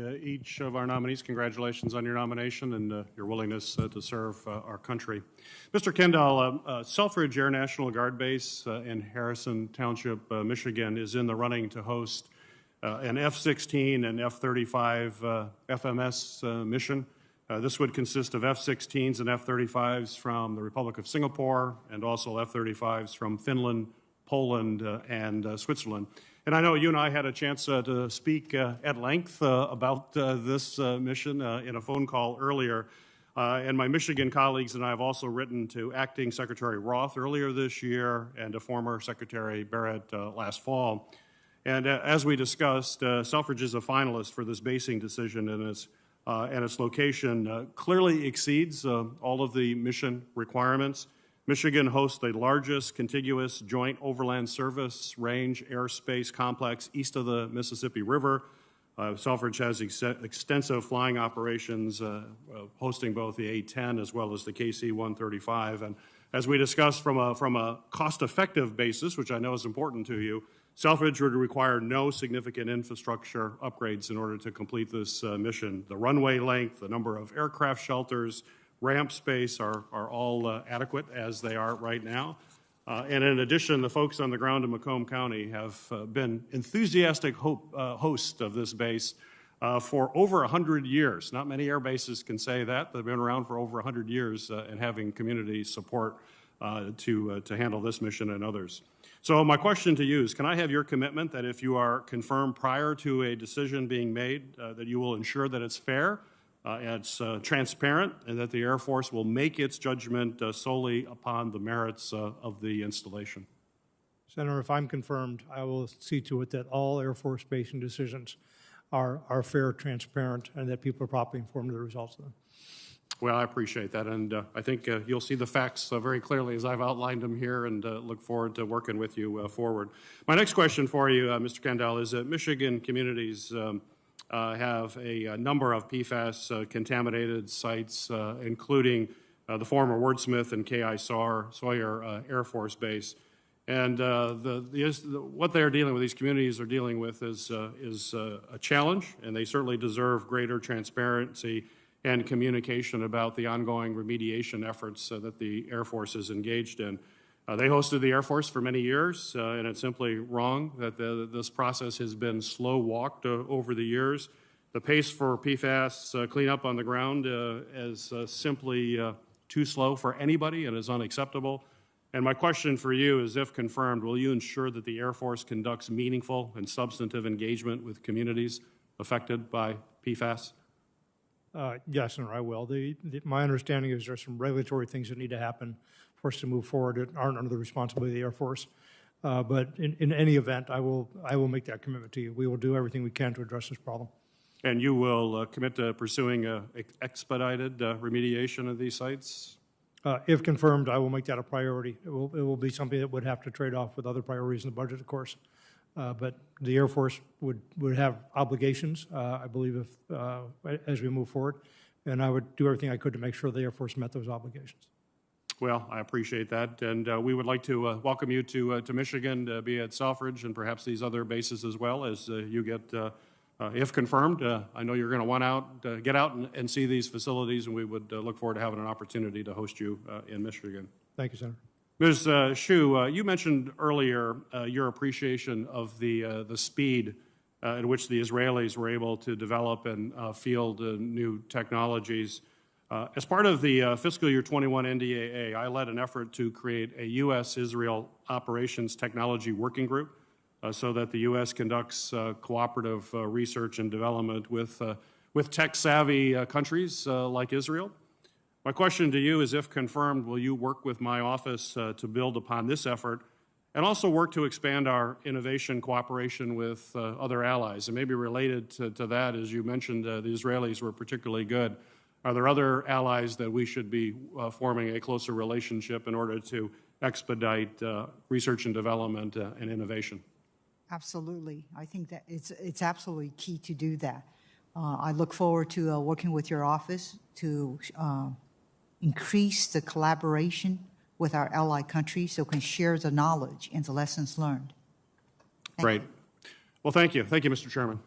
Each of our nominees, congratulations on your nomination and your willingness to serve our country. Mr. Kendall, Selfridge Air National Guard Base in Harrison Township, Michigan, is in the running to host an F-16 and F-35 FMS mission. This would consist of F-16s and F-35s from the Republic of Singapore and also F-35s from Finland, Poland, and Switzerland. And I know you and I had a chance to speak at length about this mission in a phone call earlier. And my Michigan colleagues and I have also written to Acting Secretary Roth earlier this year and to former Secretary Barrett last fall. And as we discussed, Selfridge is a finalist for this basing decision, and its location clearly exceeds all of the mission requirements. Michigan hosts the largest contiguous joint overland service range airspace complex east of the Mississippi River. Selfridge has extensive flying operations, hosting both the A-10 as well as the KC-135. And as we discussed from a cost-effective basis, which I know is important to you, Selfridge would require no significant infrastructure upgrades in order to complete this mission. The runway length, the number of aircraft shelters, ramp space are all adequate as they are right now. And in addition, the folks on the ground in Macomb County have been enthusiastic hosts of this base for over 100 years. Not many air bases can say that. They've been around for over 100 years and having community support to handle this mission and others. So my question to you is, can I have your commitment that if you are confirmed prior to a decision being made, that you will ensure that it's fair, it's transparent, and that the Air Force will make its judgment solely upon the merits of the installation? Senator, if I'm confirmed, I will see to it that all Air Force basing decisions are fair, transparent, and that people are properly informed of the results of them. Well, I appreciate that, and I think you'll see the facts very clearly as I've outlined them here, and look forward to working with you forward. My next question for you, Mr. Kendall, is that Michigan communities have a number of PFAS contaminated sites, including the former Wordsmith and K.I. Sawyer Air Force Base. And what they're dealing with, these communities are dealing with, is a challenge, and they certainly deserve greater transparency and communication about the ongoing remediation efforts that the Air Force is engaged in. They hosted the Air Force for many years, and it's simply wrong that this process has been slow-walked over the years. The pace for PFAS cleanup on the ground is simply too slow for anybody and is unacceptable. And my question for you is, if confirmed, will you ensure that the Air Force conducts meaningful and substantive engagement with communities affected by PFAS? Yes, Senator, I will. My understanding is there's some regulatory things that need to happen for us to move forward that aren't under the responsibility of the Air Force. But in any event, I will make that commitment to you. We will do everything we can to address this problem. And you will commit to pursuing expedited remediation of these sites? If confirmed, I will make that a priority. It will be something that would have to trade off with other priorities in the budget, of course. But the Air Force would have obligations, I believe, as we move forward. And I would do everything I could to make sure the Air Force met those obligations. Well, I appreciate that, and we would like to welcome you to Michigan to be at Selfridge and perhaps these other bases as well as you get, if confirmed. I know you're going to want to get out and see these facilities, and we would look forward to having an opportunity to host you in Michigan. Thank you, Senator. Ms. Hsu, you mentioned earlier your appreciation of the speed in which the Israelis were able to develop and field new technologies. As part of the fiscal year 21 NDAA, I led an effort to create a U.S.-Israel Operations Technology Working Group so that the U.S. conducts cooperative research and development with tech-savvy countries like Israel. My question to you is, if confirmed, will you work with my office to build upon this effort and also work to expand our innovation cooperation with other allies? And maybe related to that, as you mentioned, the Israelis were particularly good. Are there other allies that we should be forming a closer relationship in order to expedite research and development and innovation? Absolutely. I think that it's absolutely key to do that. I look forward to working with your office to increase the collaboration with our ally countries so we can share the knowledge and the lessons learned. Great. Well, thank you. Thank you, Mr. Chairman.